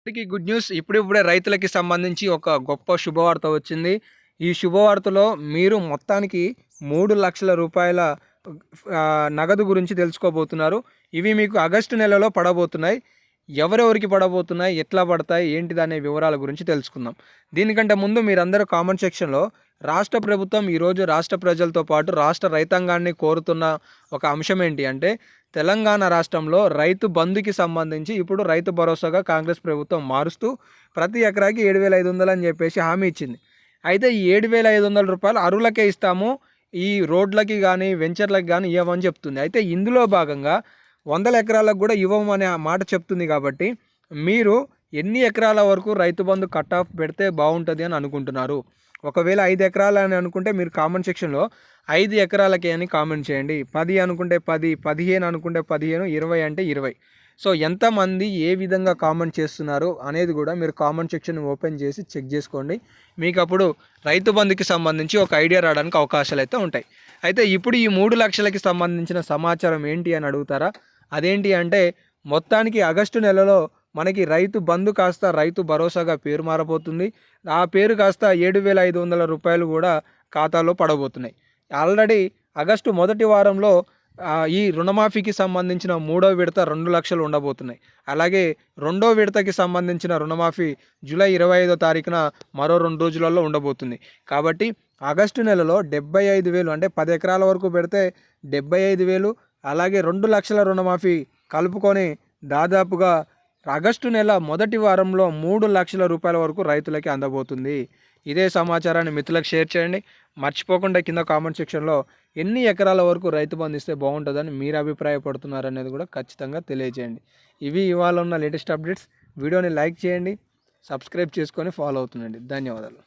అందరికీ good news. ఇప్పుడిప్పుడే రైతులకి సంబంధించి ఒక గొప్ప శుభవార్త వచ్చింది. ఈ శుభవార్తలో మీరు మొత్తానికి 3,00,000 రూపాయల నగదు గురించి తెలుసుకోబోతున్నారు. ఇవి మీకు ఆగస్టు నెలలో పడబోతున్నాయి. ఎవరెవరికి పడబోతున్నాయి, ఎట్లా పడతాయి, ఏంటిదనే వివరాల గురించి తెలుసుకుందాం. దీనికంటే ముందు మీరందరూ కామెంట్ సెక్షన్లో రాష్ట్ర ప్రభుత్వం ఈరోజు రాష్ట్ర ప్రజలతో పాటు రాష్ట్ర రైతాంగాన్ని కోరుతున్న ఒక అంశం ఏంటి అంటే, తెలంగాణ రాష్ట్రంలో రైతు బంధుకి సంబంధించి ఇప్పుడు రైతు భరోసాగా కాంగ్రెస్ ప్రభుత్వం మారుస్తూ ప్రతి ఎకరాకి 7,500 అని చెప్పేసి హామీ ఇచ్చింది. అయితే ఈ 7,500 రూపాయలు అరువులకే ఇస్తాము, ఈ రోడ్లకి కానీ వెంచర్లకు కానీ ఇవ్వమని చెప్తుంది. అయితే ఇందులో భాగంగా 100 ఎకరాలకు కూడా ఇవ్వమనే మాట చెప్తుంది. కాబట్టి మీరు ఎన్ని ఎకరాల వరకు రైతు బంధు కట్ ఆఫ్ పెడితే బాగుంటుంది అని అనుకుంటున్నారు? ఒకవేళ 5 ఎకరాలు అని అనుకుంటే మీరు కామెంట్ సెక్షన్లో 5 ఎకరాలకే అని కామెంట్ చేయండి. 10 అనుకుంటే 10, 15 అనుకుంటే 15, 20 అంటే 20. సో ఎంతమంది ఏ విధంగా కామెంట్ చేస్తున్నారు అనేది కూడా మీరు కామెంట్ సెక్షన్ ఓపెన్ చేసి చెక్ చేసుకోండి. మీకు అప్పుడు రైతు బంధుకి సంబంధించి ఒక ఐడియా రావడానికి అవకాశాలు అయితే ఉంటాయి. అయితే ఇప్పుడు ఈ 3 లక్షలకి సంబంధించిన సమాచారం ఏంటి అని అడుగుతారా? అదేంటి అంటే, మొత్తానికి ఆగస్టు నెలలో మనకి రైతు బంధు కాస్త రైతు భరోసాగా పేరు మారబోతుంది. ఆ పేరు కాస్త 7,500 రూపాయలు కూడా ఖాతాలో పడబోతున్నాయి. ఆల్రెడీ ఆగస్టు మొదటి వారంలో ఈ రుణమాఫీకి సంబంధించిన 3వ విడత 2 లక్షలు ఉండబోతున్నాయి. అలాగే 2వ విడతకి సంబంధించిన రుణమాఫీ జూలై 25వ తారీఖున మరో 2 రోజులలో ఉండబోతుంది. కాబట్టి ఆగస్టు నెలలో 75,000 అంటే 10 ఎకరాల వరకు పెడితే 75,000, అలాగే 2 లక్షల రుణమాఫీ కలుపుకొని దాదాపుగా ఆగస్టు నెల మొదటి వారంలో 3 లక్షల రూపాయల వరకు రైతులకి అందబోతుంది. ఇదే సమాచారాన్ని మిత్రులకు షేర్ చేయండి. మర్చిపోకుండా కింద కామెంట్ సెక్షన్లో ఎన్ని ఎకరాల వరకు రైతు బంధు ఇస్తే బాగుంటుందని మీరు అభిప్రాయపడుతున్నారు అనేది కూడా ఖచ్చితంగా తెలియజేయండి. ఇవి ఇవాళ ఉన్న లేటెస్ట్ అప్డేట్స్. వీడియోని లైక్ చేయండి, సబ్స్క్రైబ్ చేసుకొని ఫాలో అవుతుండండి. ధన్యవాదాలు.